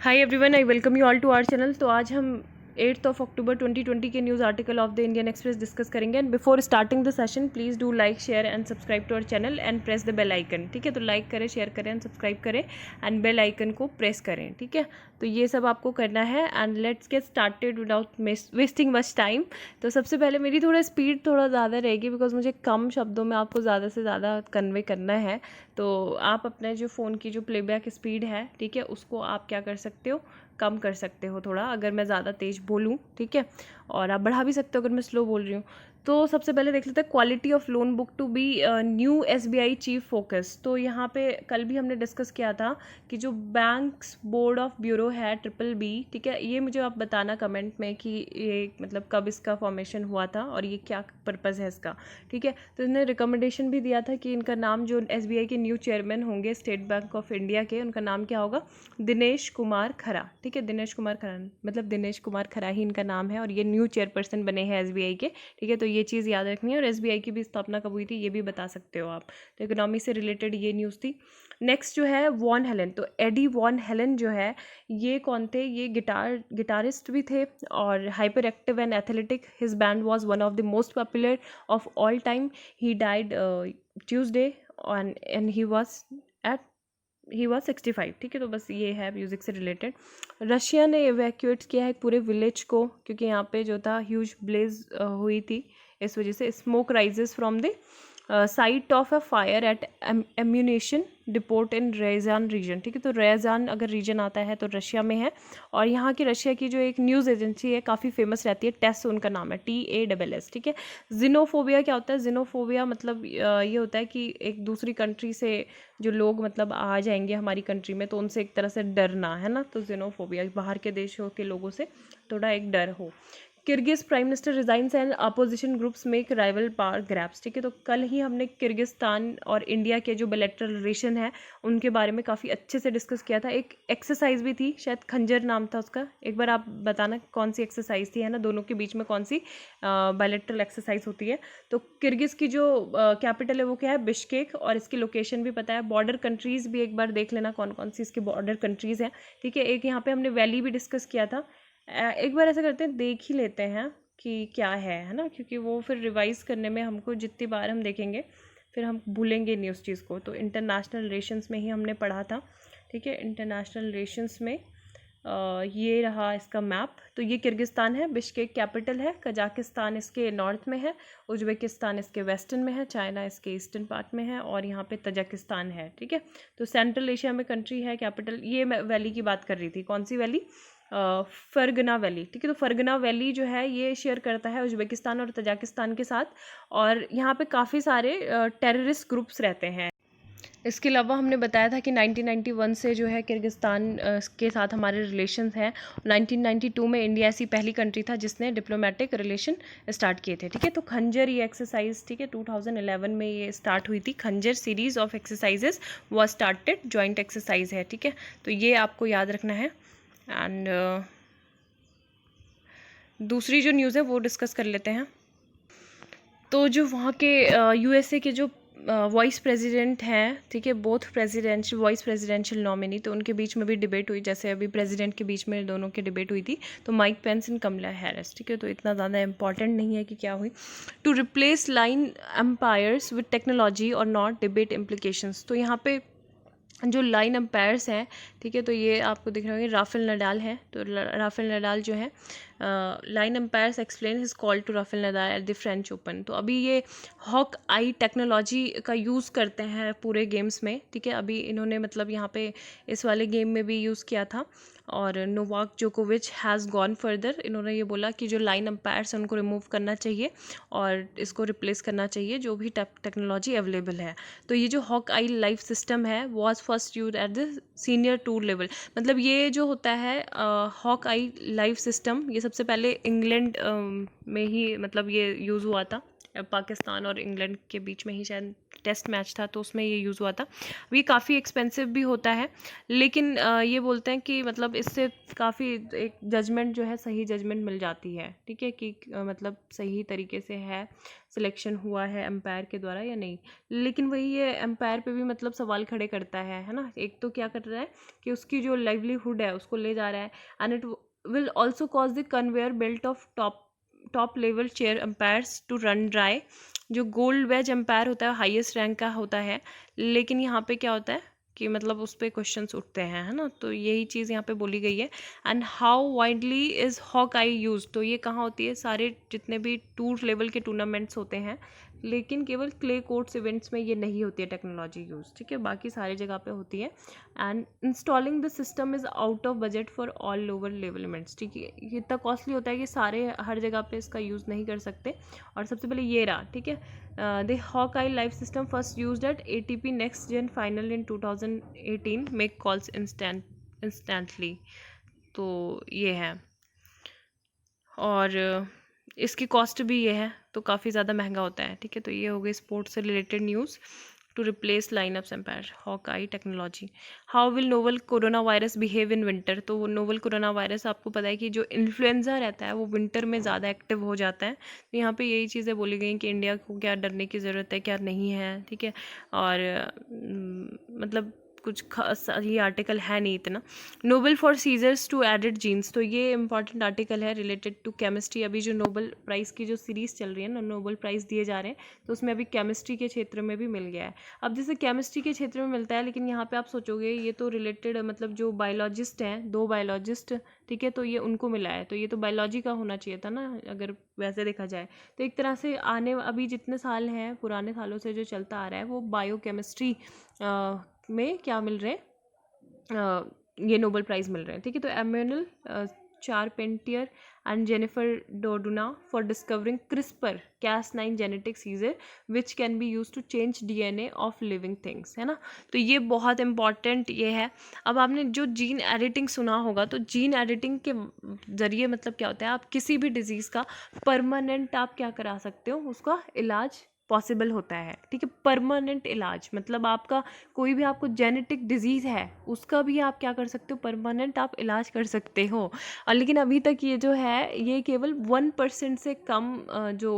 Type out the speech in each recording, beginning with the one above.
Hi everyone, I welcome you all to our channel. तो आज हम 8 अक्टूबर 2020 के news article of the Indian Express discuss करेंगे। And before starting the session please do like, share and subscribe to our channel and press the bell icon. ठीक है, तो like करें, शेयर करें एंड सब्सक्राइब करें एंड बेल आइकन को press करें। ठीक है, तो ये सब आपको करना है and let's get started without wasting much time. तो सबसे पहले मेरी स्पीड थोड़ा ज़्यादा रहेगी बिकॉज मुझे कम शब्दों में आपको ज़्यादा से ज़्यादा कन्वे करना है। तो आप अपने जो फ़ोन की जो प्लेबैक स्पीड है, ठीक है, उसको आप क्या कर सकते हो, कम कर सकते हो थोड़ा, अगर मैं ज़्यादा तेज़ बोलूँ। ठीक है, और आप बढ़ा भी सकते हो अगर मैं स्लो बोल रही हूँ। तो सबसे पहले देख लेते हैं quality of loan book to be new SBI chief focus. तो यहाँ पे कल भी हमने डिस्कस किया था कि जो बैंक्स बोर्ड ऑफ ब्यूरो है BBB, ठीक है, ये मुझे आप बताना कमेंट में कि ये मतलब कब इसका फॉर्मेशन हुआ था और ये क्या पर्पज़ है इसका। ठीक है, तो इन्होंने रिकमेंडेशन भी दिया था कि इनका नाम जो एसबीआई के न्यू चेयरमैन होंगे स्टेट बैंक ऑफ इंडिया के, उनका नाम क्या होगा, दिनेश कुमार खरा। ठीक है, दिनेश कुमार खरा मतलब दिनेश कुमार खरा ही इनका नाम है और ये न्यू चेयरपर्सन बने हैं एसबीआई के। ठीक है, तो ये चीज़ याद रखनी है। और एसबीआई की भी स्थापना कब हुई थी ये भी बता सकते हो आप। तो इकोनॉमी से रिलेटेड ये न्यूज़ थी। नेक्स्ट जो है वॉन हेलन। तो एडी वॉन हेलन जो है ये कौन थे, ये गिटारिस्ट भी थे और hyper active and athletic. His band was one of the most popular of all time. He died Tuesday and he was 65। ठीक है, तो बस ये है म्यूज़िक से रिलेटेड। रशिया ने इवैक्यूएट किया है पूरे विलेज को क्योंकि यहाँ पे जो था ह्यूज ब्लेज हुई थी, इस वजह से smoke rises from the site of a fire at ammunition depot in Ryazan region. ठीक है, तो रेजान अगर रीजन आता है तो रशिया में है। और यहाँ की रशिया की जो एक न्यूज़ एजेंसी है काफ़ी फेमस रहती है, टेस उनका नाम है, TASS। ठीक है, जिनोफोबिया क्या होता है, जिनोफोबिया मतलब ये होता है कि एक दूसरी कंट्री से जो लोग मतलब आ जाएंगे हमारी कंट्री में तो उनसे एक तरह से डरना है ना, तो जिनोफोबिया बाहर के देशों के लोगों से थोड़ा एक डर हो। Kyrgyz prime minister resigns and opposition groups make rival power grabs. ठीक है, तो कल ही हमने किर्गिस्तान और इंडिया के जो बायलैटरल रिलेशन है उनके बारे में काफ़ी अच्छे से डिस्कस किया था। एक एक्सरसाइज भी थी, शायद खंजर नाम था उसका, एक बार आप बताना कौन सी एक्सरसाइज थी, है ना, दोनों के बीच में कौन सी बायलैटरल एक्सरसाइज होती है। तो किर्गिज की जो कैपिटल है वो क्या है, बिश्केक, और इसकी लोकेशन भी पता है। बॉर्डर कंट्रीज़ भी एक बार देख लेना कौन कौन सी इसकी बॉर्डर कंट्रीज़ हैं। ठीक है, एक यहाँ पे हमने वैली भी डिस्कस किया था। एक बार ऐसा करते हैं, देख ही लेते हैं कि क्या है ना, क्योंकि वो फिर रिवाइज़ करने में हमको जितनी बार हम देखेंगे फिर हम भूलेंगे नहीं उस चीज़ को। तो इंटरनेशनल रिलेशंस में ही हमने पढ़ा था। ठीक है, इंटरनेशनल रिलेशंस में ये रहा इसका मैप। तो ये किर्गिस्तान है, बिश्केक कैपिटल है, कजाकिस्तान इसके नॉर्थ में है, उज्बेकिस्तान इसके वेस्टर्न में है, चाइना इसके ईस्टर्न पार्ट में है और यहाँ पे तजाकिस्तान है। ठीक है, तो सेंट्रल एशिया में कंट्री है, कैपिटल। ये मैं वैली की बात कर रही थी, कौन सी वैली, फरगना वैली। ठीक है, तो फरगना वैली जो है ये शेयर करता है उज्बेकिस्तान और तजाकिस्तान के साथ और यहाँ पे काफ़ी सारे टेररिस्ट ग्रुप्स रहते हैं। इसके अलावा हमने बताया था कि 1991 से जो है किर्गिस्तान के साथ हमारे रिलेशंस हैं। 1992 में इंडिया ऐसी पहली कंट्री था जिसने डिप्लोमेटिक रिलेशन स्टार्ट किए थे। ठीक है, तो खंजर ये एक्सरसाइज, ठीक है, 2011 में ये स्टार्ट हुई थी। खंजर series of exercises was started, joint exercise है। ठीक है, तो ये आपको याद रखना है। एंड दूसरी जो न्यूज़ है वो डिस्कस कर लेते हैं। तो जो वहाँ के USA के जो वाइस प्रेसिडेंट हैं, ठीक है, both presidential vice presidential nominee, तो उनके बीच में भी डिबेट हुई, जैसे अभी प्रेसिडेंट के बीच में दोनों की डिबेट हुई थी। तो Mike Pence and Kamala Harris. ठीक है, तो इतना ज़्यादा इंपॉर्टेंट नहीं है कि क्या हुई। To replace line umpires with technology और नॉट डिबेट इम्प्लीकेशंस। तो यहाँ पे जो लाइन एम्पायर्स हैं, ठीक है, तो ये आपको दिख रहे होंगे, राफेल नडाल है। तो राफेल नडाल जो है line umpires explain his call to Rafael Nadal at the French Open. तो अभी ये हॉक आई टेक्नोलॉजी का यूज़ करते हैं पूरे गेम्स में। ठीक है, अभी इन्होंने मतलब यहाँ पे इस वाले गेम में भी यूज़ किया था। और नोवाक जोकोविच हैज़ गॉन फर्दर। इन्होंने ये बोला कि जो लाइन एम्पायर्स हैं उनको रिमूव करना चाहिए और इसको रिप्लेस करना चाहिए जो भी टेक्नोलॉजी अवेलेबल है। तो ये जो हॉक आई लाइफ सिस्टम है was first use at the senior tour level. मतलब ये जो होता है हॉक आई लाइफ सिस्टम, ये सबसे पहले इंग्लैंड में ही मतलब ये यूज़ हुआ था, पाकिस्तान और इंग्लैंड के बीच में ही शायद टेस्ट मैच था तो उसमें ये यूज़ हुआ था। ये काफ़ी एक्सपेंसिव भी होता है, लेकिन ये बोलते हैं कि मतलब इससे काफ़ी एक जजमेंट जो है, सही जजमेंट मिल जाती है, ठीक है, कि मतलब सही तरीके से है, सिलेक्शन हुआ है एम्पायर के द्वारा या नहीं। लेकिन वही ये एम्पायर पे भी मतलब सवाल खड़े करता है ना। एक तो क्या कर रहा है कि उसकी जो लाइवलीहुड है उसको ले जा रहा है, and it will also cause the conveyor belt of top level chair umpires to run dry. जो गोल्ड वेज एम्पायर होता है हाईएस्ट रैंक का होता है, लेकिन यहाँ पे क्या होता है कि मतलब उस पर क्वेश्चंस उठते हैं, है ना। तो यही चीज़ यहाँ पे बोली गई है। And how widely is hawk eye use, तो ये कहाँ होती है, सारे जितने भी टूर लेवल के टूर्नामेंट्स होते हैं, लेकिन केवल क्ले कोर्ट्स इवेंट्स में ये नहीं होती है टेक्नोलॉजी यूज़, ठीक है, बाकी सारी जगह पे होती है। And installing the system is out of budget for all lower level events, ठीक है, ये इतना कॉस्टली होता है कि सारे हर जगह पे इसका यूज़ नहीं कर सकते। और सबसे पहले ये रहा, ठीक है, the hawk eye live system first used at ATP next gen final in 2018 make calls instantly. तो ये है, और इसकी कॉस्ट भी ये है, तो काफ़ी ज़्यादा महंगा होता है, ठीक है। तो ये हो गई स्पोर्ट्स से related news. To replace lineups umpire hawk eye technology. How will novel coronavirus behave in winter, तो वो नोवल कोरोना वायरस आपको पता है कि जो इन्फ्लुएंजा रहता है वो विंटर में ज़्यादा एक्टिव हो जाता है। तो यहाँ पे यही चीज़ें बोली गई कि इंडिया को क्या डरने की ज़रूरत है, क्या नहीं है, ठीक है। और मतलब कुछ खास ये आर्टिकल है नहीं इतना। Nobel for scissors to edit genes, तो ये इंपॉर्टेंट आर्टिकल है रिलेटेड टू केमिस्ट्री। अभी जो नोबल प्राइज़ की जो सीरीज़ चल रही है ना, नोबल प्राइज़ दिए जा रहे हैं, तो उसमें अभी केमिस्ट्री के क्षेत्र में भी मिल गया है। अब जैसे केमिस्ट्री के क्षेत्र में मिलता है, लेकिन यहाँ पे आप सोचोगे ये तो रिलेटेड मतलब जो बायोलॉजिस्ट हैं, 2 बायोलॉजिस्ट, ठीक है, तो ये उनको मिला है, तो ये तो बायोलॉजी का होना चाहिए था ना, अगर वैसे देखा जाए। तो एक तरह से अभी जितने साल हैं, पुराने सालों से जो चलता आ रहा है, वो बायोकेमिस्ट्री में क्या मिल रहे हैं, ये नोबेल प्राइज़ मिल रहे हैं, ठीक है। तो Emmanuelle Charpentier and Jennifer Doudna for discovering CRISPR Cas9 genetic scissor which can be use to change DNA of living things, है ना। तो ये बहुत इंपॉर्टेंट ये है। अब आपने जो जीन एडिटिंग सुना होगा, तो जीन एडिटिंग के ज़रिए मतलब क्या होता है, आप किसी भी डिजीज़ का परमानेंट आप क्या करा सकते हो, उसका इलाज पॉसिबल होता है, ठीक है। परमानेंट इलाज मतलब आपका कोई भी आपको जेनेटिक डिजीज़ है, उसका भी आप क्या कर सकते हो, परमानेंट आप इलाज कर सकते हो। और लेकिन अभी तक ये जो है, ये केवल 1% से कम जो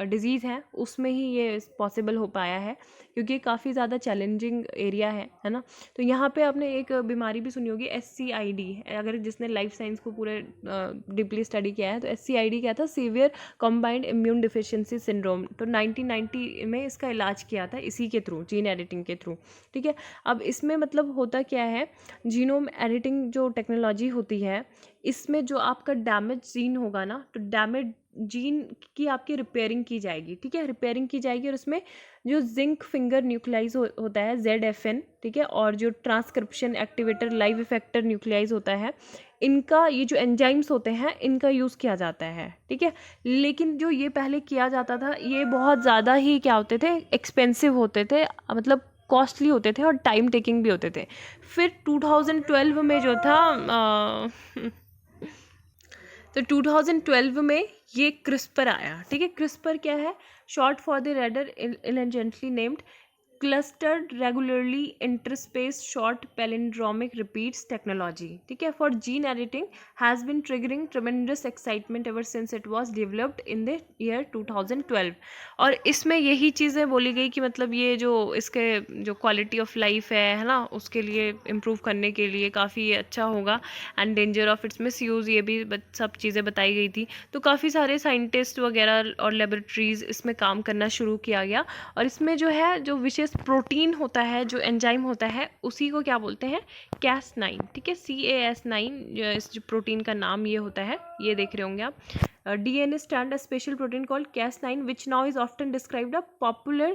डिज़ीज़ है उसमें ही ये पॉसिबल हो पाया है, क्योंकि ये काफ़ी ज़्यादा चैलेंजिंग एरिया है ना। तो यहाँ पे आपने एक बीमारी भी सुनी होगी, SCID, अगर जिसने लाइफ साइंस को पूरे डीपली स्टडी किया है, तो SCID क्या था, severe combined immune deficiency syndrome. तो 1990 में इसका इलाज किया था इसी के थ्रू, जीन एडिटिंग के थ्रू, ठीक है। अब इसमें मतलब होता क्या है, जीनोम एडिटिंग जो टेक्नोलॉजी होती है, इसमें जो आपका डैमेज जीन होगा ना, तो डैमेज जीन की आपकी रिपेयरिंग की जाएगी, ठीक है, रिपेयरिंग की जाएगी। और उसमें जो जिंक फिंगर न्यूक्लियाइज होता है ZFN, ठीक है, और जो ट्रांसक्रिप्शन एक्टिवेटर लाइव इफेक्टर न्यूक्लियाइज होता है, इनका ये जो एंजाइम्स होते हैं इनका यूज़ किया जाता है, ठीक है। लेकिन जो ये पहले किया जाता था, ये बहुत ज़्यादा ही क्या होते थे, एक्सपेंसिव होते थे, मतलब कॉस्टली होते थे और टाइम टेकिंग भी होते थे। फिर 2012 में जो था तो 2012 में ये क्रिस्पर आया, ठीक है। क्रिस्पर क्या है, short for the rather elegantly named clustered regularly interspace short palindromic repeats technology, ठीक है, for gene editing has been triggering tremendous excitement ever since it was developed in the year 2012। और इसमें यही चीज़ें बोली गई कि मतलब ये जो इसके जो क्वालिटी ऑफ लाइफ है ना, उसके लिए इम्प्रूव करने के लिए काफ़ी अच्छा होगा, and danger of its miss use, ये भी सब चीज़ें बताई गई थी। तो काफ़ी सारे साइंटिस्ट वगैरह और लेबोरेटरीज़ इसमें काम करना शुरू किया गया। और इसमें जो है, जो विशेष प्रोटीन होता है, जो एंजाइम होता है, उसी को क्या बोलते हैं, Cas9, ठीक है, Cas9 इस जो प्रोटीन का नाम ये होता है, ये देख रहे होंगे आप। DNA stand a special protein called Cas9 which now is often described a popular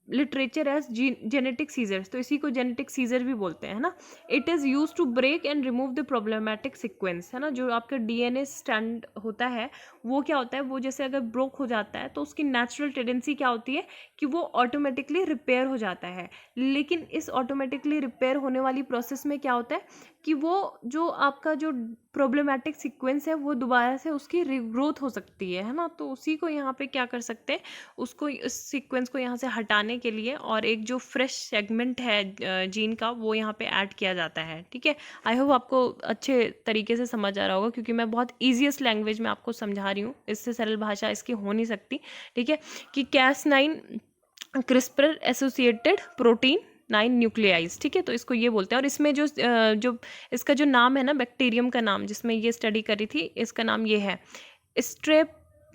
literature as genetic scissors, तो इसी को जेनेटिक सीजर भी बोलते हैं ना। It is use to break and remove the problematic sequence, है ना। जो आपका DNA स्टैंड होता है, वो क्या होता है, वो जैसे अगर ब्रोक हो जाता है तो उसकी नेचुरल टेंडेंसी क्या होती है कि वो ऑटोमेटिकली रिपेयर हो जाता है। लेकिन इस ऑटोमेटिकली रिपेयर होने वाली प्रोसेस में क्या होता है कि वो जो आपका जो प्रॉब्लमेटिक सीक्वेंस है वो दोबारा से उसकी रिग्रोथ हो सकती है ना। तो उसी को यहाँ पे क्या कर सकते हैं, उसको इस सीक्वेंस को यहाँ से हटाने के लिए और एक जो फ्रेश सेगमेंट है जीन का वो यहाँ पे ऐड किया जाता है। ठीक है, आई होप आपको अच्छे तरीके से समझ आ रहा होगा, क्योंकि मैं बहुत ईजीएस्ट लैंग्वेज में आपको समझा रही हूँ, इससे सरल भाषा इसकी हो नहीं सकती। ठीक है, कि Cas9 क्रिस्पर एसोसिएटेड प्रोटीन 9 न्यूक्लियाइज। ठीक है, तो इसको ये बोलते हैं। और इसमें जो इसका जो नाम है ना, बैक्टीरियम का नाम जिसमें ये स्टडी करी थी, इसका नाम ये है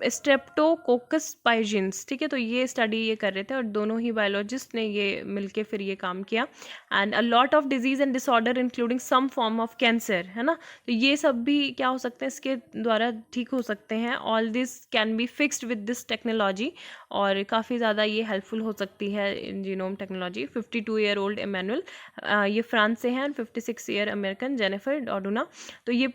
स्ट्रेप्टोकोकस पाइजिन्स। ठीक है, तो ये स्टडी ये कर रहे थे और दोनों ही बायोलॉजिस्ट ने ये मिलके फिर ये काम किया। And a lot of disease and disorder including some form of cancer, है ना। तो ये सब भी क्या हो सकते हैं, इसके द्वारा ठीक हो सकते हैं। All this can be fixed with this technology, और काफ़ी ज़्यादा ये हेल्पफुल हो सकती है in genome technology. 52-year-old Emmanuelle, ये फ्रांस से हैं, 56-year अमेरिकन जेनिफर डोडुना। तो ये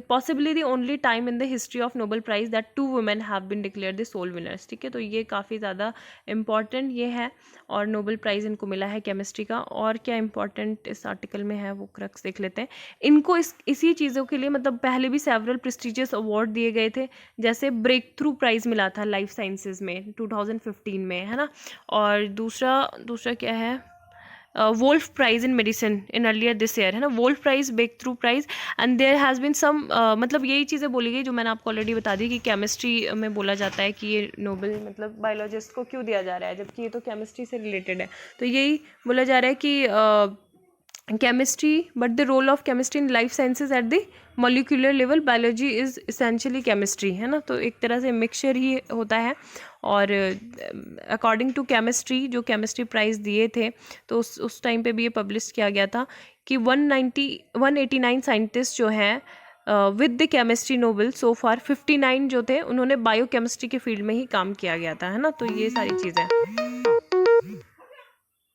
possibly the only time in the history of Nobel prize that 2 women have been declared the sole winners. ठीक है, तो ये काफ़ी ज़्यादा इम्पॉर्टेंट ये है, और नोबेल प्राइज़ इनको मिला है केमिस्ट्री का। और क्या इंपॉर्टेंट इस आर्टिकल में है वो क्रक्स देख लेते हैं। इनको इसी चीज़ों के लिए मतलब पहले भी सेवरल प्रेस्टिजियस अवार्ड दिए गए थे, जैसे ब्रेक थ्रू प्राइज़ मिला था लाइफ साइंसेज में 2015 में, है ना। और दूसरा क्या है, Wolf prize in medicine in earlier this year, है ना। Wolf prize, breakthrough prize, and there has been some, मतलब यही चीज़ें बोली गई जो मैंने आपको ऑलरेडी बता दी कि केमिस्ट्री में बोला जाता है कि ये नोबेल मतलब बायोलॉजिस्ट को क्यों दिया जा रहा है, जबकि ये तो केमिस्ट्री से रिलेटेड है। तो यही बोला जा रहा है कि chemistry, but the role of chemistry in life sciences at the molecular level, biology is essentially chemistry, है ना। तो एक तरह से मिक्सचर ही होता है। और अकॉर्डिंग टू केमिस्ट्री, जो केमिस्ट्री प्राइज़ दिए थे तो उस टाइम पे भी ये पब्लिश किया गया था कि 189 साइंटिस्ट जो हैं विद द केमिस्ट्री नोबेल सो फार 59 जो थे उन्होंने बायोकेमिस्ट्री के फील्ड में ही काम किया गया था, है ना। तो ये सारी चीज़ें।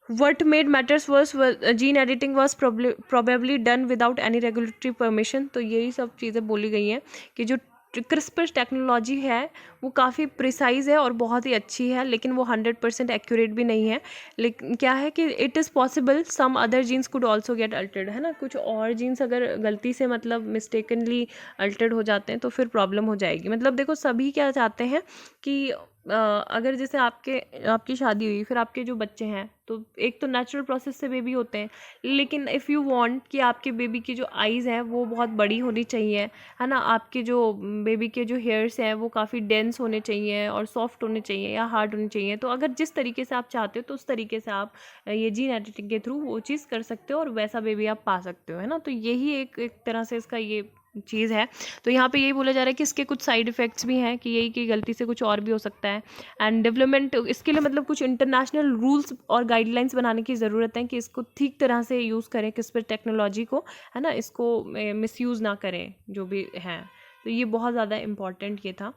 What made matters worse was gene editing was probably done without any regulatory permission। तो यही सब चीज़ें बोली गई हैं कि जो क्रिस्पर टेक्नोलॉजी है वो काफ़ी प्रिसाइज है और बहुत ही अच्छी है, लेकिन वो 100% एक्यूरेट भी नहीं है। लेकिन क्या है कि it is possible some other genes could also get altered, है ना। कुछ और जीन्स अगर गलती से मतलब मिस्टेकनली अल्टर्ड हो जाते हैं तो फिर प्रॉब्लम हो जाएगी। मतलब देखो, सभी क्या चाहते हैं कि अगर जैसे आपकी शादी हुई, फिर आपके जो बच्चे हैं, तो एक तो नेचुरल प्रोसेस से बेबी होते हैं, लेकिन इफ़ यू वांट कि आपके बेबी की जो आइज़ हैं वो बहुत बड़ी होनी चाहिए, है ना। आपके जो बेबी के जो हेयर्स हैं वो काफ़ी डेंस होने चाहिए और सॉफ्ट होने चाहिए या हार्ड होने चाहिए। तो अगर जिस तरीके से आप चाहते हो तो उस तरीके से आप ये जीन एडिटिंग के थ्रू वो चीज़ कर सकते हो और वैसा बेबी आप पा सकते हो, है ना। तो यही एक तरह से इसका ये चीज़ है। तो यहाँ पे यही बोला जा रहा है कि इसके कुछ साइड इफ़ेक्ट्स भी हैं, कि यही कि गलती से कुछ और भी हो सकता है। एंड डेवलपमेंट, इसके लिए मतलब कुछ इंटरनेशनल रूल्स और गाइडलाइंस बनाने की ज़रूरत है कि इसको ठीक तरह से यूज़ करें, किस टेक्नोलॉजी को, है ना, इसको मिसयूज़ ना करें जो भी है। तो ये बहुत ज़्यादा इम्पॉर्टेंट ये था।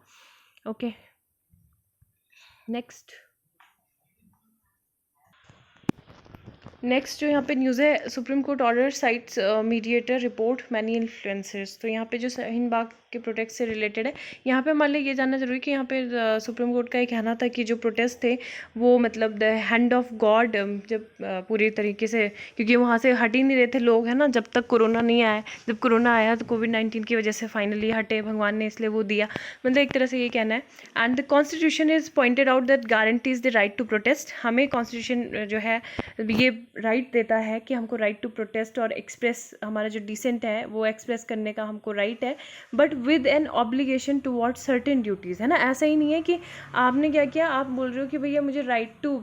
ओके, नेक्स्ट जो यहाँ पे न्यूज़ है, supreme court order sites mediator report many influencers. तो यहाँ पे जो शाहीन बाग के प्रोटेस्ट से रिलेटेड है, यहाँ पे मान लिया ये जानना जरूरी कि यहाँ पे सुप्रीम कोर्ट का ये कहना था कि जो प्रोटेस्ट थे वो मतलब द हैंड ऑफ गॉड, जब पूरी तरीके से, क्योंकि वहाँ से हट ही नहीं रहे थे लोग, है ना, जब तक कोरोना नहीं आया। जब कोरोना आया तो कोविड-19 की वजह से फाइनली हटे भगवान ने, इसलिए वो दिया, मतलब एक तरह से ये कहना है। And the constitution is pointed out that guarantees the right to protest. हमें कॉन्स्टिट्यूशन जो है ये राइट देता है कि हमको राइट टू प्रोटेस्ट और एक्सप्रेस, हमारा जो डिसेंट है वो एक्सप्रेस करने का हमको राइट है, but with an obligation toward certain duties, है ना। ऐसा ही नहीं है कि आपने क्या किया, आप बोल रहे हो कि भैया मुझे राइट टू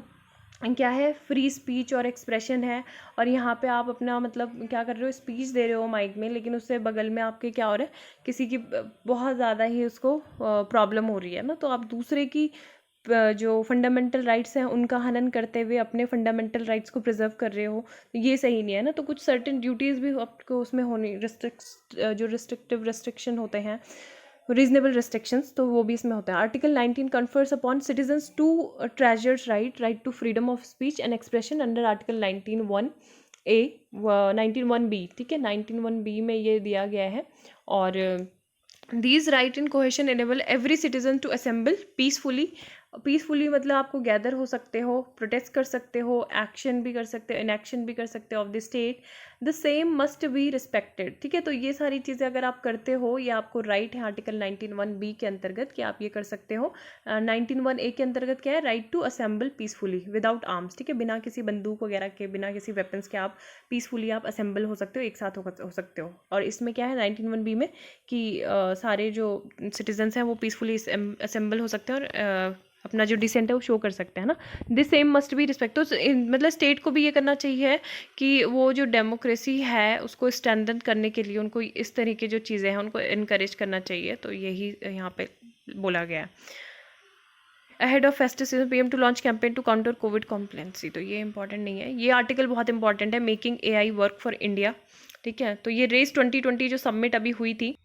क्या है, फ्री स्पीच और एक्सप्रेशन है, और यहाँ पे आप अपना मतलब क्या कर रहे हो, स्पीच दे रहे हो माइक में, लेकिन उससे बगल में आपके क्या हो रहा है, किसी की बहुत ज़्यादा ही उसको प्रॉब्लम हो रही है ना। तो आप दूसरे की जो फंडामेंटल राइट्स हैं उनका हनन करते हुए अपने फंडामेंटल राइट्स को प्रिजर्व कर रहे हो, ये सही नहीं है ना। तो कुछ सर्टेन ड्यूटीज़ भी आपको उसमें होनी, जो रिस्ट्रिक्शन होते हैं, रीजनेबल रिस्ट्रिक्शंस, तो वो भी इसमें होता है। Article 19 confers upon citizens to treasures right to freedom of speech and expression under article 19(1)(a), 19(1)(b), ठीक है, 19(1)(b) में ये दिया गया है। और these right in cohesion enable every citizen to assemble peacefully मतलब आपको गैदर हो सकते हो, प्रोटेस्ट कर सकते हो, एक्शन भी कर सकते हो, इनएक्शन भी कर सकते हो of the state, the same must be respected. ठीक है, तो ये सारी चीज़ें अगर आप करते हो, ये आपको राइट है आर्टिकल 19(1)(b) के अंतर्गत कि आप ये कर सकते हो। 19(1)(a) के अंतर्गत क्या है, right to assemble peacefully without arms. ठीक है, बिना किसी बंदूक वगैरह के, बिना किसी वेपन्स के आप पीसफुली आप असेंबल हो सकते हो, एक साथ हो सकते हो। और इसमें क्या है 19(1)(b) में कि सारे जो सिटीजन्स हैं वो पीसफुली असेंबल हो सकते हैं और अपना जो डिसेंट है वो शो कर सकते हैं ना। This same must be respect. तो मतलब स्टेट को भी ये करना चाहिए कि वो जो डेमोक्रेसी है उसको स्ट्रेंथन करने के लिए उनको इस तरह की जो चीज़ें हैं उनको इनकरेज करना चाहिए। तो यही यहाँ पे बोला गया है। Ahead of festive season PM to launch campaign to counter COVID complacency. तो ये इंपॉर्टेंट नहीं है, ये आर्टिकल बहुत इंपॉर्टेंट है, making AI work for India. ठीक है, तो ये रेस 2020 जो सबमिट अभी हुई थी,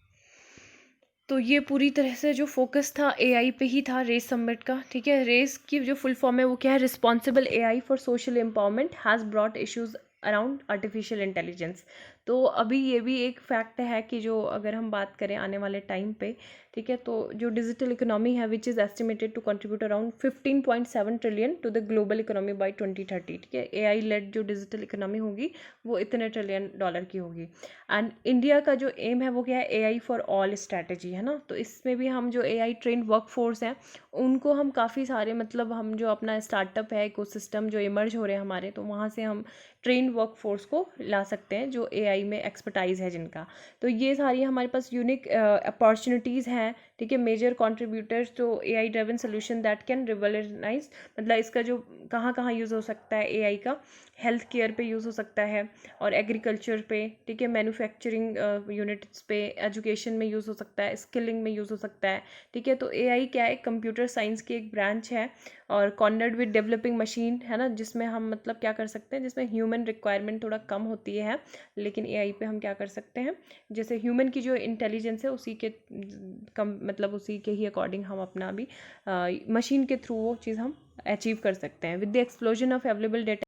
तो ये पूरी तरह से जो फोकस था एआई पे ही था, रेस समिट का। ठीक है, रेस की जो फुल फॉर्म है वो क्या है, responsible AI for social empowerment has brought issues around artificial intelligence. तो अभी ये भी एक फैक्ट है कि जो अगर हम बात करें आने वाले टाइम पे, ठीक है, तो जो डिजिटल इकोनॉमी है which is estimated to contribute around 15.7 trillion to the global economy by 2030। ठीक है, एआई लेड जो डिजिटल इकोनॉमी होगी वो इतने ट्रिलियन डॉलर की होगी। एंड इंडिया का जो एम है वो क्या है, एआई फॉर ऑल स्ट्रैटेजी है ना। तो इसमें भी हम जो एआई ट्रेंड वर्कफोर्स हैं उनको हम काफ़ी सारे, मतलब हम जो अपना स्टार्टअप है, इकोसिस्टम जो इमर्ज हो रहे हैं हमारे, तो वहाँ से हम ट्रेंड वर्कफोर्स को ला सकते हैं जो एआई में एक्सपर्टाइज है जिनका। तो ये सारी हमारे पास यूनिक अपॉर्चुनिटीज़ हैं। ठीक है, major contributors to AI driven solution that can revolutionize. मतलब इसका जो कहाँ कहाँ यूज़ हो सकता है एआई का, हेल्थ केयर पे यूज़ हो सकता है और एग्रीकल्चर पे, ठीक है, मैन्युफैक्चरिंग यूनिट्स पे, एजुकेशन में यूज़ हो सकता है, स्किलिंग में यूज़ हो सकता है। ठीक है, तो एआई क्या है, कंप्यूटर साइंस की एक ब्रांच है और कॉर्नर्ड विद डेवलपिंग मशीन है ना, जिसमें हम मतलब क्या कर सकते हैं, जिसमें ह्यूमन रिक्वायरमेंट थोड़ा कम होती है, लेकिन एआई पे हम क्या कर सकते हैं, जैसे ह्यूमन की जो इंटेलिजेंस है उसी के कम, मतलब उसी के ही अकॉर्डिंग हम अपना भी मशीन के थ्रू वो चीज़ हम अचीव कर सकते हैं with the explosion of available data.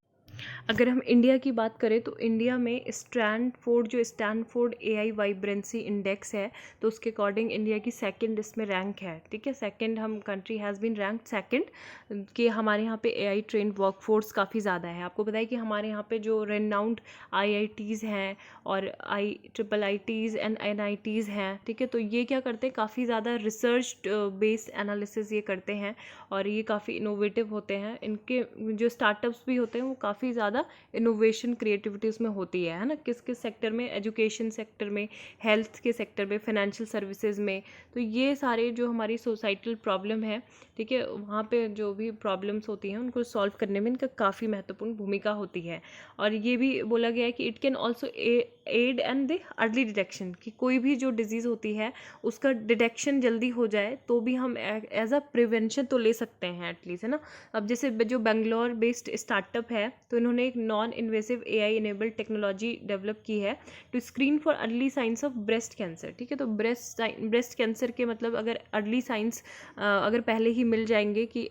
अगर हम इंडिया की बात करें तो इंडिया में स्टैनफोर्ड एआई वाइब्रेंसी इंडेक्स है, तो उसके अकॉर्डिंग इंडिया की सेकंड इसमें रैंक है। ठीक है, सेकंड हम country has been ranked second कि हमारे यहाँ पे एआई ट्रेंड वर्कफोर्स काफ़ी ज़्यादा है। आपको पता है कि हमारे यहाँ पे जो रेनाउंड आईआईटीज़ हैं और IIITs एंड NITs हैं, ठीक है, तो ये क्या करते हैं, काफ़ी ज़्यादा रिसर्च बेस्ड एनालिसिस ये करते हैं और ये काफ़ी इनोवेटिव होते हैं। इनके जो स्टार्टअप्स भी होते हैं वो काफ़ी ज़्यादा इनोवेशन क्रिएटिविटी उसमें होती है ना, किस किस सेक्टर में, एजुकेशन सेक्टर में, हेल्थ के सेक्टर में, फाइनेंशियल सर्विसेज में। तो ये सारे जो हमारी सोसाइटल प्रॉब्लम है, ठीक है, वहाँ पे जो भी प्रॉब्लम्स होती हैं उनको सॉल्व करने में इनका काफ़ी महत्वपूर्ण भूमिका होती है। और ये भी बोला गया है कि it can also aid and the early detection, कि कोई भी जो डिजीज़ होती है उसका डिटेक्शन जल्दी हो जाए तो भी हम एज अ प्रिवेंशन तो ले सकते हैं एटलीस्ट, है ना। अब जैसे जो बेंगलोर बेस्ड स्टार्टअप है, तो इन्होंने एक non invasive AI enabled technology develop की है to screen for early signs of breast cancer. ठीक है, तो ब्रेस्ट कैंसर के मतलब अगर अर्ली साइंस अगर पहले ही मिल जाएंगे कि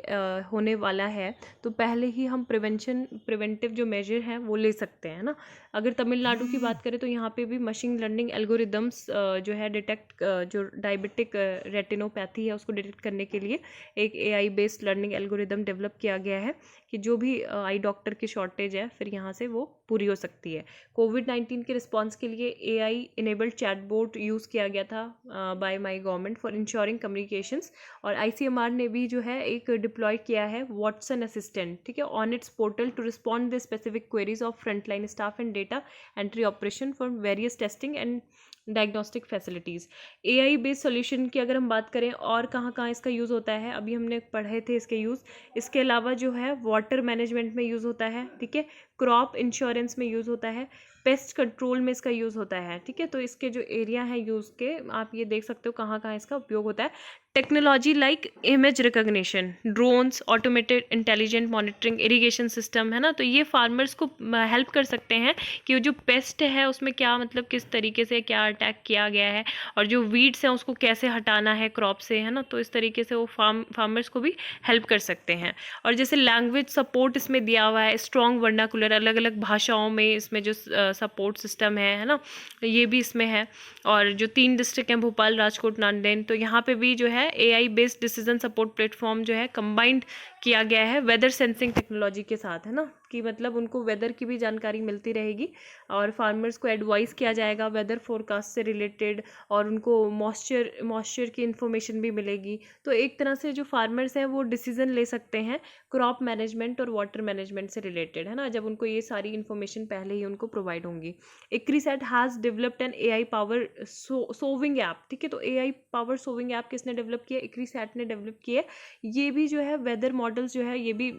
होने वाला है, तो पहले ही हम प्रिवेंटिव जो मेजर हैं वो ले सकते हैं ना। अगर तमिलनाडु की बात करें तो यहाँ पे भी मशीन लर्निंग एल्गोरिदम्स जो है डिटेक्ट, जो डायबिटिक रेटिनोपैथी है उसको डिटेक्ट करने के लिए एक AI based learning algorithm develop किया गया है कि जो भी आई डॉक्टर की शॉर्टेज है फिर यहाँ से वो पूरी हो सकती है। कोविड-19 के रिस्पांस के लिए एआई इनेबल्ड चैटबॉट यूज़ किया गया था by my government for ensuring communications, और आईसीएमआर ने भी जो है एक डिप्लॉय किया है वाटसन असिस्टेंट, ठीक है, on its portal to respond the specific queries of frontline staff and data entry operation for various testing and diagnostic facilities. AI based solution की अगर हम बात करें और कहाँ कहाँ इसका यूज़ होता है, अभी हमने पढ़े थे इसके यूज़। इसके अलावा जो है वाटर मैनेजमेंट में यूज़ होता है, ठीक है, क्रॉप इंश्योरेंस में यूज़ होता है, पेस्ट कंट्रोल में इसका यूज़ होता है। ठीक है, तो इसके जो एरिया है यूज़ के, आप ये देख सकते हो कहाँ कहाँ इसका उपयोग होता है। Technology like image recognition, drones, automated intelligent monitoring, irrigation system, है ना, तो ये फार्मर्स को हेल्प कर सकते हैं कि जो पेस्ट है उसमें क्या, मतलब किस तरीके से क्या अटैक किया गया है और जो वीड्स हैं उसको कैसे हटाना है क्रॉप से, है ना, तो इस तरीके से वो फार्मर्स को भी हेल्प कर सकते हैं। और जैसे लैंग्वेज सपोर्ट इसमें दिया हुआ है, स्ट्रॉन्ग वर्नाकुलर, अलग अलग भाषाओं में इसमें जो सपोर्ट सिस्टम है ना, ये भी इसमें है। और जो 3 डिस्ट्रिक्ट हैं, भोपाल, राजकोट, नांदेड़, तो यहाँ पे भी जो है AI based decision support platform जो है कंबाइंड किया गया है वेदर सेंसिंग टेक्नोलॉजी के साथ, है ना, कि मतलब उनको वेदर की भी जानकारी मिलती रहेगी और फार्मर्स को एडवाइस किया जाएगा वेदर फोरकास्ट से रिलेटेड, और उनको मॉइस्चर की इन्फॉर्मेशन भी मिलेगी। तो एक तरह से जो फार्मर्स हैं वो डिसीजन ले सकते हैं क्रॉप मैनेजमेंट और वाटर मैनेजमेंट से रिलेटेड, है ना, जब उनको ये सारी इन्फॉर्मेशन पहले ही उनको प्रोवाइड होंगी। ICRISAT has developed N AI power sowing app, ठीक है। तो AI पावर सोविंग ऐप किसने डेवलप किया? इक्रीसेट ने डेवलप किया। ये भी जो है वेदर मॉडल्स जो है ये भी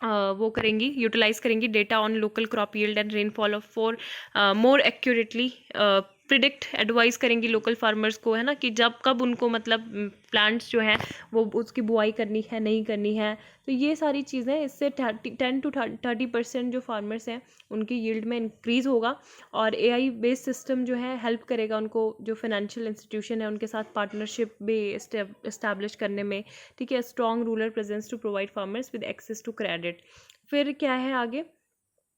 वो करेंगी, यूटिलाइज करेंगी data on local crop yield and rainfall of for more accurately predict, advice करेंगी लोकल फार्मर्स को, है ना, कि जब कब उनको मतलब प्लांट्स जो हैं वो उसकी बुआई करनी है नहीं करनी है। तो ये सारी चीज़ें इससे 10 to 30% जो फार्मर्स हैं उनकी यील्ड में इंक्रीज़ होगा। और AI बेस्ड सिस्टम जो है हेल्प करेगा उनको, जो फाइनेंशियल इंस्टीट्यूशन है उनके साथ पार्टनरशिप भी इस्टेब्लिश करने में, ठीक है। Strong rural presence to provide farmers with access to credit. फिर क्या है आगे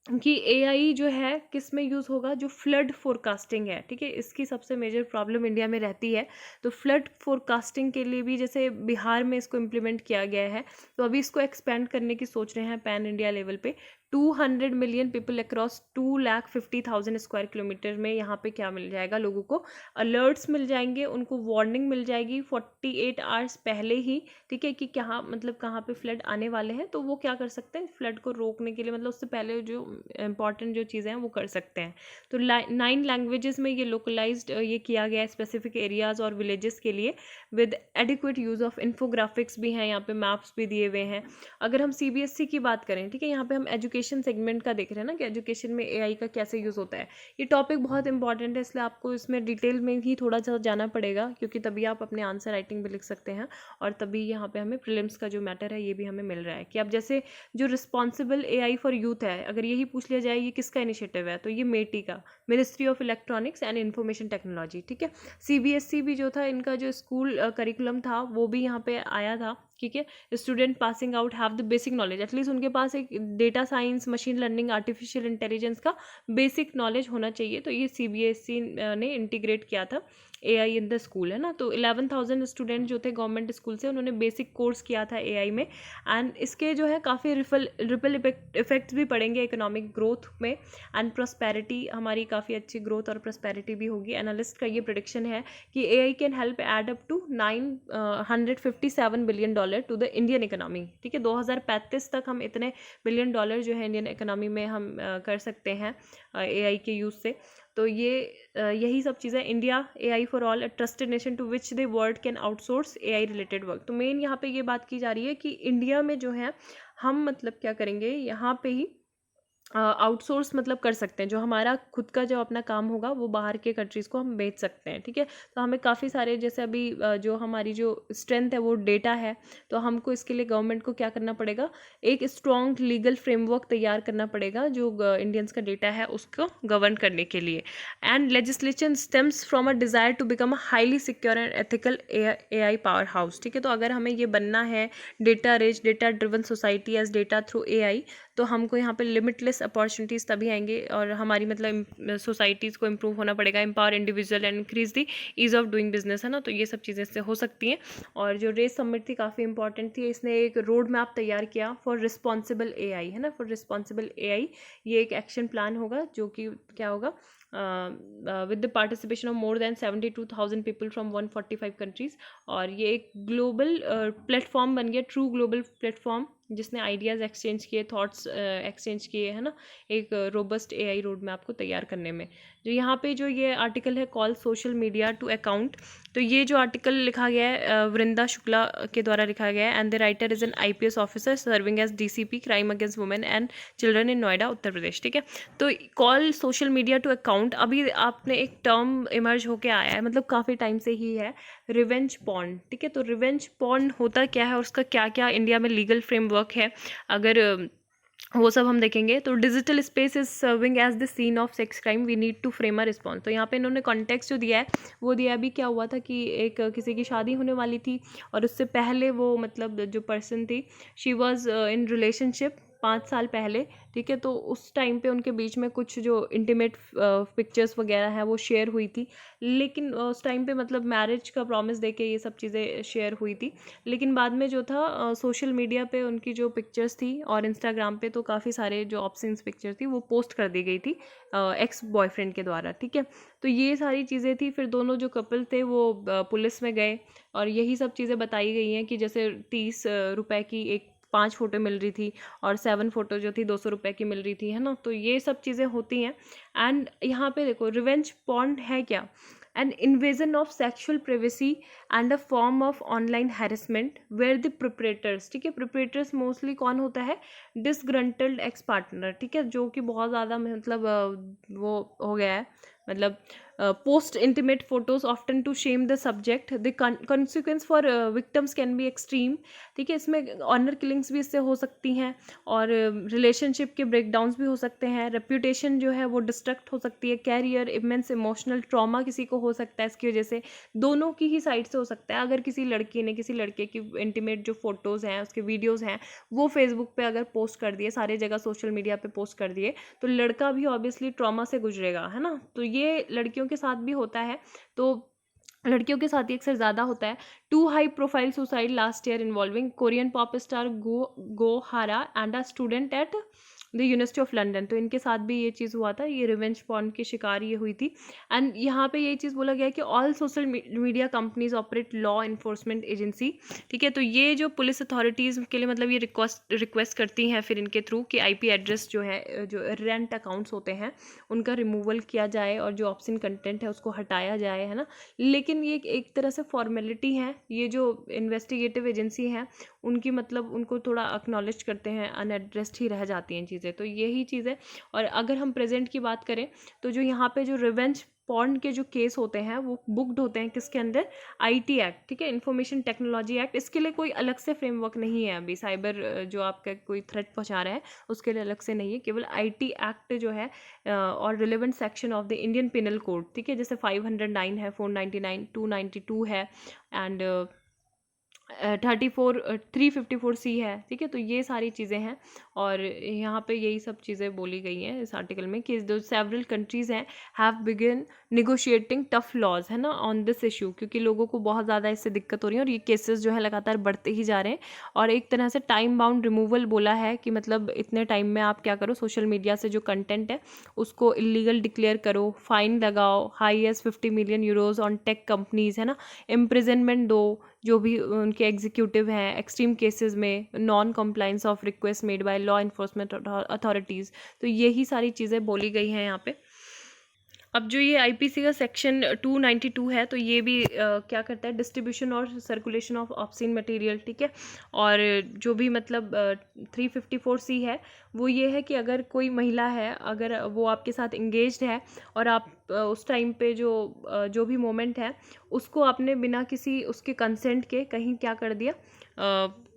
कि AI जो है किस में यूज़ होगा? जो फ्लड फोरकास्टिंग है, ठीक है, इसकी सबसे मेजर प्रॉब्लम इंडिया में रहती है। तो फ्लड फोरकास्टिंग के लिए भी जैसे बिहार में इसको इम्प्लीमेंट किया गया है, तो अभी इसको एक्सपेंड करने की सोच रहे हैं पैन इंडिया लेवल पे। 200 million people across 2,50,000 square kilometre में यहाँ पे क्या मिल जाएगा लोगों को? अलर्ट्स मिल जाएंगे, उनको वार्निंग मिल जाएगी 48 आवर्स पहले ही, ठीक है, कि क्या मतलब कहाँ पे फ्लड आने वाले हैं। तो वो क्या कर सकते हैं फ्लड को रोकने के लिए, मतलब उससे पहले जो इंपॉर्टेंट जो चीज़ें हैं वो कर सकते हैं। तो 9 लैंग्वेजेस में ये लोकलाइज्ड ये किया गया है स्पेसिफिक एरियाज़ और विलेजेस के लिए, with adequate use of infographics भी हैं, यहाँ पे मैप्स भी दिए हुए हैं। अगर हम CBSE की बात करें, ठीक है, यहाँ पे हम एजुकेशन सेगमेंट का देख रहे हैं ना कि एजुकेशन में AI का कैसे यूज़ होता है। ये टॉपिक बहुत इंपॉर्टेंट है, इसलिए आपको इसमें डिटेल में ही थोड़ा सा जाना पड़ेगा, क्योंकि तभी आप अपने आंसर राइटिंग भी लिख सकते हैं और तभी यहाँ पे हमें प्रीलिम्स का जो मैटर है ये भी हमें मिल रहा है। कि अब जैसे जो रिस्पॉन्सिबल AI फॉर यूथ है, अगर यही पूछ लिया जाए ये किसका इनिशिएटिव है, तो ये मेटी का, ministry of electronics and information technology, ठीक है। CBSE भी जो था, इनका जो स्कूल करिकुलम था वो भी यहाँ पे आया था, ठीक है। Student passing out have the basic knowledge, at least उनके पास एक data science, machine learning, artificial intelligence का बेसिक नॉलेज होना चाहिए। तो ये CBSE ने इंटीग्रेट किया था AI इन द स्कूल, है ना। तो 11,000 स्टूडेंट जो थे गवर्नमेंट स्कूल से, उन्होंने बेसिक कोर्स किया था AI में। एंड इसके जो है काफ़ी रिपल इफेक्ट्स भी पड़ेंगे इकोनॉमिक ग्रोथ में एंड प्रॉस्पेरिटी, हमारी काफ़ी अच्छी ग्रोथ और प्रॉस्पेरिटी भी होगी। एनालिस्ट का ये प्रेडिक्शन है कि AI can help add up to $957 billion to the Indian economy, ठीक है। 2035 तक हम इतने बिलियन डॉलर जो है इंडियन इकोनॉमी में हम कर सकते हैं AI के यूज़ से। तो ये यही सब चीज़ें, India AI for all, a trusted nation to which the world can outsource AI related work. तो मेन यहाँ पे ये बात की जा रही है कि इंडिया में जो है हम मतलब क्या करेंगे, यहाँ पे ही आउटसोर्स मतलब कर सकते हैं, जो हमारा खुद का जो अपना काम होगा वो बाहर के कंट्रीज़ को हम बेच सकते हैं, ठीक है। तो हमें काफ़ी सारे, जैसे अभी जो हमारी जो स्ट्रेंथ है वो डेटा है, तो हमको इसके लिए गवर्नमेंट को क्या करना पड़ेगा, एक स्ट्रॉन्ग लीगल फ्रेमवर्क तैयार करना पड़ेगा जो इंडियंस का डेटा है उसको गवर्न करने के लिए। And legislation stems from a desire to become a highly secure and ethical AI power, ठीक है। तो अगर हमें ये बनना है data rich, data driven society as data through AI, तो हमको यहाँ पे लिमिटलेस अपॉर्चुनिटीज़ तभी आएंगे और हमारी मतलब सोसाइटीज़ को इम्प्रूव होना पड़ेगा, empower individual and increase the ease of doing business, है ना। तो ये सब चीज़ें इससे हो सकती हैं। और जो रेस समिट थी काफ़ी इंपॉर्टेंट थी, इसने एक रोड मैप तैयार किया फॉर रिस्पॉन्सिबल AI, है ना, फॉर रिस्पॉन्सिबल AI। ये एक एक्शन प्लान होगा जो कि क्या होगा, with the participation of more than 72,000 people from 145 countries. और ये एक ग्लोबल प्लेटफॉर्म बन गया, ट्रू ग्लोबल प्लेटफॉर्म, जिसने आइडियाज़ एक्सचेंज किए, थॉट्स एक्सचेंज किए, है ना, एक रोबस्ट AI रोड मैप को तैयार करने में। जो यहाँ पे जो ये आर्टिकल है, call social media to account, तो ये जो आर्टिकल लिखा गया है वृंदा शुक्ला के द्वारा लिखा गया है। And the writer is an IPS officer serving as DCP crime against women and children in Noida, Uttar Pradesh, ठीक है। तो call social media to account, अभी आपने एक टर्म इमर्ज होके आया है, मतलब काफ़ी टाइम से ही है, रिवेंज पॉर्न, ठीक है। तो रिवेंज पॉर्न होता क्या है और उसका क्या क्या इंडिया में लीगल फ्रेमवर्क है, अगर वो सब हम देखेंगे। तो digital space is serving as the scene of sex crime, we need to frame a response. तो यहाँ पे इन्होंने कॉन्टेक्स्ट जो दिया है वो दिया, अभी क्या हुआ था कि एक किसी की शादी होने वाली थी और उससे पहले वो मतलब जो पर्सन थी, शी वॉज इन रिलेशनशिप 5 साल पहले, ठीक है। तो उस टाइम पे उनके बीच में कुछ जो इंटीमेट पिक्चर्स वगैरह हैं वो शेयर हुई थी, लेकिन उस टाइम पे मतलब मैरिज का प्रॉमिस देके ये सब चीज़ें शेयर हुई थी। लेकिन बाद में जो था सोशल मीडिया पे उनकी जो पिक्चर्स थी और इंस्टाग्राम पे तो काफ़ी सारे जो ऑब्ससीन पिक्चर थी वो पोस्ट कर दी गई थी एक्स बॉयफ्रेंड के द्वारा, ठीक है। तो ये सारी चीज़ें थी। फिर दोनों जो कपल थे वो पुलिस में गए और यही सब चीज़ें बताई गई हैं कि जैसे 30 रुपए की एक 5 फ़ोटो मिल रही थी और 7 फ़ोटो जो थी 200 रुपए की मिल रही थी, है ना। तो ये सब चीज़ें होती हैं। एंड यहाँ पे देखो रिवेंज पॉर्न है क्या, an invasion of sexual privacy and a form of online harassment where the perpetrators, ठीक है, perpetrators मोस्टली कौन होता है, डिसग्रंटल्ड एक्स पार्टनर, ठीक है, जो कि बहुत ज़्यादा मतलब वो हो गया है, मतलब post intimate photos often to shame the subject, the consequence for victims can be extreme, ठीक है। इसमें ऑनर किलिंग्स भी इससे हो सकती हैं और रिलेशनशिप के ब्रेकडाउन्स भी हो सकते हैं, रेप्यूटेशन जो है वो डिस्ट्रक्ट हो सकती है, कैरियर, इमेंस इमोशनल ट्रॉमा किसी को हो सकता है इसकी वजह से, दोनों की ही साइड से हो सकता है। अगर किसी लड़की ने किसी लड़के की इंटीमेट जो फोटोज़ हैं उसके वीडियोज़ हैं वो फेसबुक पे अगर पोस्ट कर दिए, सारे जगह सोशल मीडिया पे पोस्ट कर दिए, तो लड़का भी ऑब्वियसली ट्रॉमा से गुजरेगा, है ना। तो ये लड़कियों के साथ भी होता है, तो लड़कियों के साथ ही अक्सर ज़्यादा होता है। 2 high profile suicide last year involving Korean pop star Go Hara and a student at the University of London. तो इनके साथ भी ये चीज़ हुआ था, ये रिवेंज पॉर्न की शिकार ये हुई थी। एंड यहाँ पे ये चीज़ बोला गया कि all social media companies operate law enforcement agency, ठीक है। तो ये जो पुलिस अथॉरिटीज़ के लिए मतलब ये रिक्वेस्ट करती हैं फिर इनके थ्रू कि IP एड्रेस जो है, जो रेंट अकाउंट्स होते हैं उनका रिमूवल किया जाए और जो ऑब्ससीन कंटेंट है उसको हटाया जाए, है ना। लेकिन ये एक तरह से फॉर्मेलिटी है, ये जो इन्वेस्टिगेटिव एजेंसी है उनकी मतलब उनको थोड़ा एक्नॉलेज करते हैं, अनएड्रेस्ड ही रह जाती हैं चीज़ें, तो यही चीज़ है। और अगर हम प्रेजेंट की बात करें तो जो यहाँ पे जो रिवेंज पॉर्न के जो केस होते हैं वो बुक्ड होते हैं किसके अंदर, IT एक्ट, ठीक है, इंफॉर्मेशन टेक्नोलॉजी एक्ट। इसके लिए कोई अलग से फ्रेमवर्क नहीं है अभी, साइबर जो आपका कोई थ्रेट पहुंचा रहा है उसके लिए अलग से नहीं है, केवल IT एक्ट जो है और relevant section of the Indian penal code, ठीक है, जैसे 509 है, 499, 292 है एंड 354C है, ठीक है। तो ये सारी चीज़ें हैं और यहाँ पे यही सब चीज़ें बोली गई हैं इस आर्टिकल में कि जो सेवरल कंट्रीज़ हैं have begin negotiating tough laws, है ना, ऑन दिस इशू, क्योंकि लोगों को बहुत ज़्यादा इससे दिक्कत हो रही है और ये केसेस जो है लगातार बढ़ते ही जा रहे हैं। और एक तरह से टाइम बाउंड रिमूवल बोला है कि मतलब इतने टाइम में आप क्या करो, सोशल मीडिया से जो कंटेंट है उसको इलीगल डिक्लेयर करो, फाइन लगाओ, high as 50 million euros on tech companies, है ना, इम्प्रिजनमेंट दो जो भी उनके एग्जीक्यूटिव हैं, एक्सट्रीम केसेस में non compliance of request made by law enforcement authorities. तो यही सारी चीज़ें बोली गई हैं यहाँ पे। अब जो ये IPC का सेक्शन 292 है तो ये भी क्या करता है, डिस्ट्रीब्यूशन और सर्कुलेशन ऑफ ऑब्ससीन मटेरियल, ठीक है। और जो भी मतलब 354C है वो ये है कि अगर कोई महिला है, अगर वो आपके साथ इंगेज्ड है और आप उस टाइम पे जो भी मोमेंट है उसको आपने बिना किसी उसके कंसेंट के कहीं क्या कर दिया,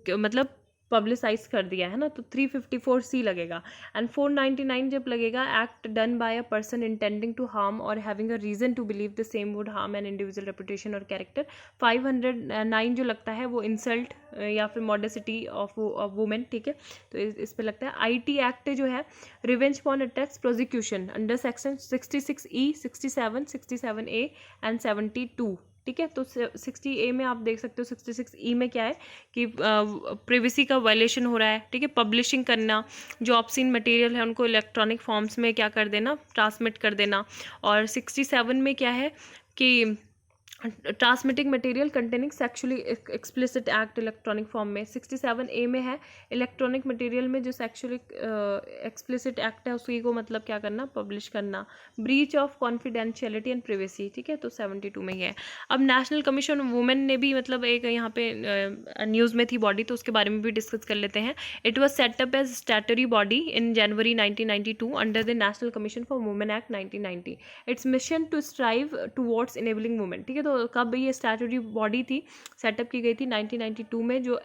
मतलब पब्लिसाइज कर दिया, है ना, तो 354C लगेगा। एंड 499 जब लगेगा, act done by a person intending to harm or having a reason to believe the same would harm an individual reputation or character. 509 जो लगता है वो इंसल्ट या फिर मॉडेसिटी ऑफ वुमेन, ठीक है, तो इस पे लगता है। IT एक्ट जो है revenge porn attacks prosecution under section 66E, 67, 67A and 72, ठीक है। तो 60A में आप देख सकते हो, 66E में क्या है कि प्रिवेसी का वायलेशन हो रहा है, ठीक है, पब्लिशिंग करना, जो ऑब्ससीन मटेरियल है उनको इलेक्ट्रॉनिक फॉर्म्स में क्या कर देना, ट्रांसमिट कर देना। और 67 में क्या है कि transmitting material containing sexually explicit act electronic form में। 67A में है इलेक्ट्रॉनिक मटेरियल में जो सेक्सुअली एक्सप्लिसिट एक्ट है उसी को मतलब क्या करना, पब्लिश करना, breach of confidentiality and privacy, ठीक है, तो 72 में ही है। अब नेशनल कमीशन वुमेन ने भी मतलब एक यहाँ पे न्यूज़ में थी बॉडी, तो उसके बारे में भी डिस्कस कर लेते हैं। It was set up as statutory body in January 1992 under the National Commission for Women Act 1990। Its mission to strive towards enabling women, ठीक है। तो कब ये स्टैट्यूटरी बॉडी थी, सेटअप की गई थी 1992 में, जो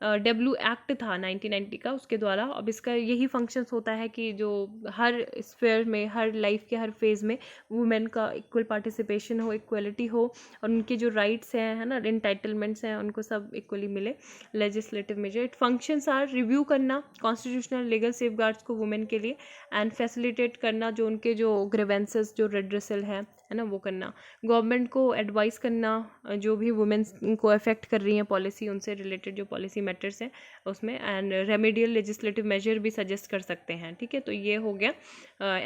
डब्ल्यू एक्ट था 1990 का, उसके द्वारा। अब इसका यही फंक्शंस होता है कि जो हर स्फेयर में, हर लाइफ के हर फेज़ में वुमेन का इक्वल पार्टिसिपेशन हो, इक्वलिटी हो, और उनके जो राइट्स हैं, है ना, एंटाइटलमेंट्स हैं, उनको सब इक्वली मिले। Legislative measure, it functions are review करना कॉन्स्टिट्यूशनल लीगल सेफगार्ड्स को वुमेन के लिए, एंड फैसिलिटेट करना जो उनके जो ग्रीवेंसेस, जो रेड्रेसल है ना, वो करना। गवर्नमेंट को एडवाइस करना जो भी वुमेन्स को अफेक्ट कर रही हैं पॉलिसी, उनसे रिलेटेड जो पॉलिसी मैटर्स हैं उसमें, एंड रेमेडियल लेजिस्लेटिव मेजर भी सजेस्ट कर सकते हैं। ठीक है, तो ये हो गया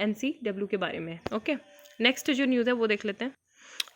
NCW के बारे में। ओके, नेक्स्ट जो न्यूज़ है वो देख लेते हैं।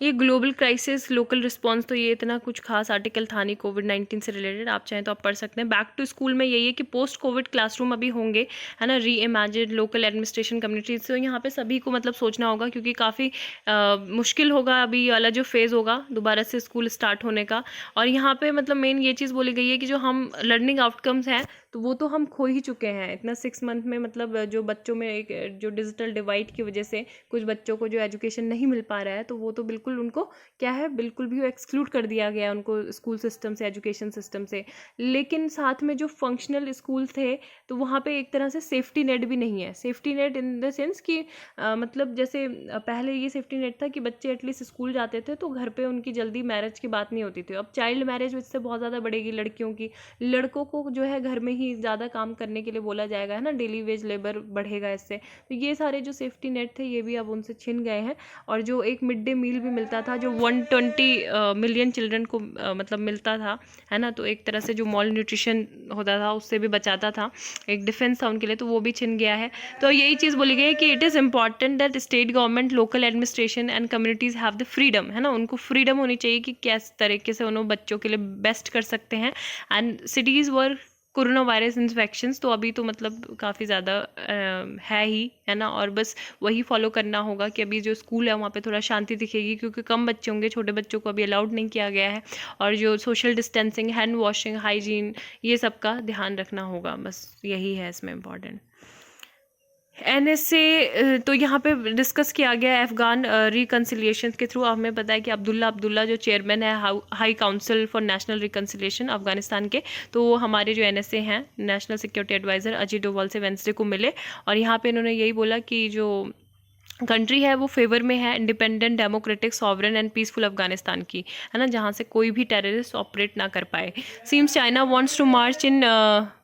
ये ग्लोबल क्राइसिस लोकल रिस्पांस, तो ये इतना कुछ खास आर्टिकल था नहीं कोविड-19 से रिलेटेड, आप चाहें तो आप पढ़ सकते हैं। बैक टू स्कूल में यही है कि पोस्ट कोविड क्लासरूम अभी होंगे, है ना, री इमेजिन लोकल एडमिनिस्ट्रेशन कम्युनिटीज। तो यहाँ पे सभी को मतलब सोचना होगा, क्योंकि काफ़ी मुश्किल होगा अभी वाला जो फेज़ होगा दोबारा से स्कूल स्टार्ट होने का। और यहाँ पे मतलब मेन ये चीज़ बोली गई है कि जो हम लर्निंग आउटकम्स हैं तो वो तो हम खो ही चुके हैं इतना 6 मंथ में। मतलब जो बच्चों में एक जो डिजिटल डिवाइड की वजह से कुछ बच्चों को जो एजुकेशन नहीं मिल पा रहा है, तो वो तो बिल्कुल उनको क्या है, बिल्कुल भी एक्सक्लूड कर दिया गया उनको स्कूल सिस्टम से, एजुकेशन सिस्टम से। लेकिन साथ में जो फंक्शनल स्कूल थे तो वहाँ पे एक तरह से सेफ्टी नेट भी नहीं है। Safety net in the sense कि मतलब जैसे पहले ये सेफ्टी नेट था कि बच्चे एटलीस्ट स्कूल जाते थे तो घर पे उनकी जल्दी मैरिज की बात नहीं होती थी। अब चाइल्ड मैरिज इससे बहुत ज़्यादा बढ़ेगी लड़कियों की। लड़कों को जो है घर में ही ज़्यादा काम करने के लिए बोला जाएगा, है ना, डेली वेज लेबर बढ़ेगा इससे। तो ये सारे जो सेफ्टी नेट थे ये भी अब उनसे छिन गए हैं। और जो एक मिड डे मील भी मिलता था जो 120 मिलियन चिल्ड्रन को मतलब मिलता था, है ना, तो एक तरह से जो मॉल न्यूट्रिशन होता था उससे भी बचाता था, एक डिफेंस था उनके लिए, तो वो भी छिन गया है। तो यही चीज़ बोली गई है कि it is important that state government, local administration and communities have the freedom, है ना, उनको फ्रीडम होनी चाहिए कि किस तरीके से उन्होंने बच्चों के लिए बेस्ट कर सकते हैं। And cities were corona virus infections, तो अभी तो मतलब काफ़ी ज़्यादा है ही, है ना, और बस वही फॉलो करना होगा कि अभी जो स्कूल है वहाँ पे थोड़ा शांति दिखेगी, क्योंकि कम बच्चे होंगे, छोटे बच्चों को अभी अलाउड नहीं किया गया है। और जो social distancing, hand washing, hygiene, ये सब का ध्यान रखना होगा, बस यही है इसमें इम्पॉर्टेंट। NSA, तो यहाँ पे डिस्कस किया गया अफ़गान रिकन्सिलिएशन के थ्रू। हमें पता है कि अब्दुल्ला जो चेयरमैन है high council for national reconciliation Afghanistan के, तो वो हमारे जो NSA हैं, national security adviser Ajit Doval से वेंसडे को मिले। और यहाँ पे इन्होंने यही बोला कि जो कंट्री है वो फेवर में है independent, democratic, sovereign and peaceful Afghanistan की, है ना, जहाँ से कोई भी टेररिस्ट ऑपरेट ना कर पाए। Seems China wants to march in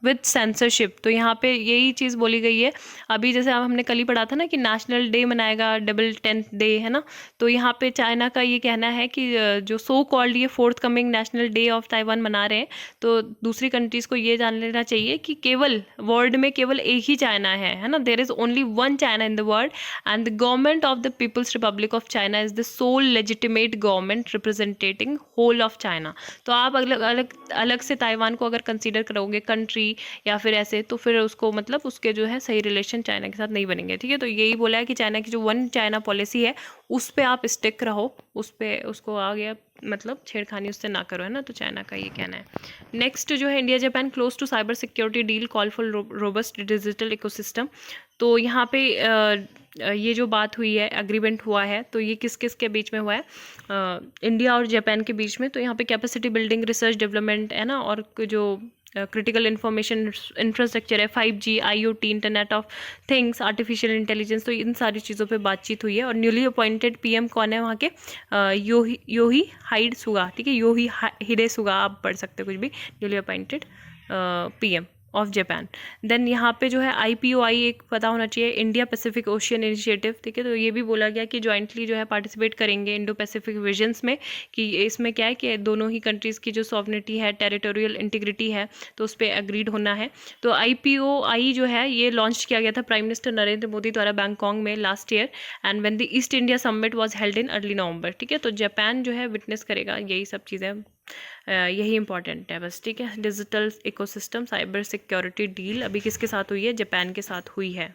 with censorship, तो यहाँ पे यही चीज़ बोली गई है। अभी जैसे अब हमने कल ही पढ़ा था ना कि नेशनल डे मनाएगा, डबल 10th डे, है ना, तो यहाँ पे चाइना का ये कहना है कि जो सो कॉल्ड ये fourth coming national day of Taiwan मना रहे हैं, तो दूसरी कंट्रीज़ को ये जान लेना चाहिए कि केवल वर्ल्ड में केवल एक ही चाइना है ना, there is only one China in the world, and the government of the People's Republic of China is the sole legitimate government representing whole of China. तो आप अलग से ताइवान को अगर कंसीडर करोगे कंट्री या फिर ऐसे, तो फिर उसको मतलब उसके जो है सही रिलेशन चाइना के साथ नहीं बनेंगे। ठीक है, तो यही बोला है कि चाइना की जो वन चाइना पॉलिसी है उस पर आप स्टिक रहो, उस पर उसको आ गया मतलब छेड़खानी उससे ना करो, है ना, तो चाइना का ये कहना है। नेक्स्ट जो है India Japan close to cyber security deal, call for robust digital ecosystem. तो यहाँ पे ये जो बात हुई है, एग्रीमेंट हुआ है, तो ये किस किस के बीच में हुआ है, इंडिया और जापान के बीच में। तो यहाँ पे कैपेसिटी बिल्डिंग, रिसर्च डेवलपमेंट, है ना, और जो क्रिटिकल इंफॉर्मेशन इंफ्रास्ट्रक्चर है, 5G, IoT, internet of things, artificial intelligence, तो इन सारी चीज़ों पे बातचीत हुई है। और न्यूली अपॉइंटेड PM कौन है वहाँ के, योही हाइड सुगा, ठीक है, योही हिडे सुगा, आप पढ़ सकते हो कुछ भी, newly appointed PM of Japan. Then यहाँ पे जो है IPOI एक पता होना चाहिए, इंडिया पैसिफिक ओशियन इनिशिएटिव, ठीक है, तो ये भी बोला गया कि जॉइंटली जो है पार्टिसिपेट करेंगे इंडो पैसिफिक विजन्स में, कि इसमें क्या है कि दोनों ही कंट्रीज़ की जो सॉवरेनिटी है, टेरिटोरियल इंटीग्रिटी है, तो उस पर एग्रीड होना है। तो IPOI जो है ये लॉन्च किया गया था प्राइम मिनिस्टर नरेंद्र मोदी द्वारा बैंकॉक में last year, and when the East India summit was held in early November. ठीक है, तो जापान जो है विटनेस करेगा, यही सब चीज़ें यही इंपॉर्टेंट है बस। ठीक है, digital ecosystem, cyber security deal अभी किसके साथ हुई है, जापान के साथ हुई है।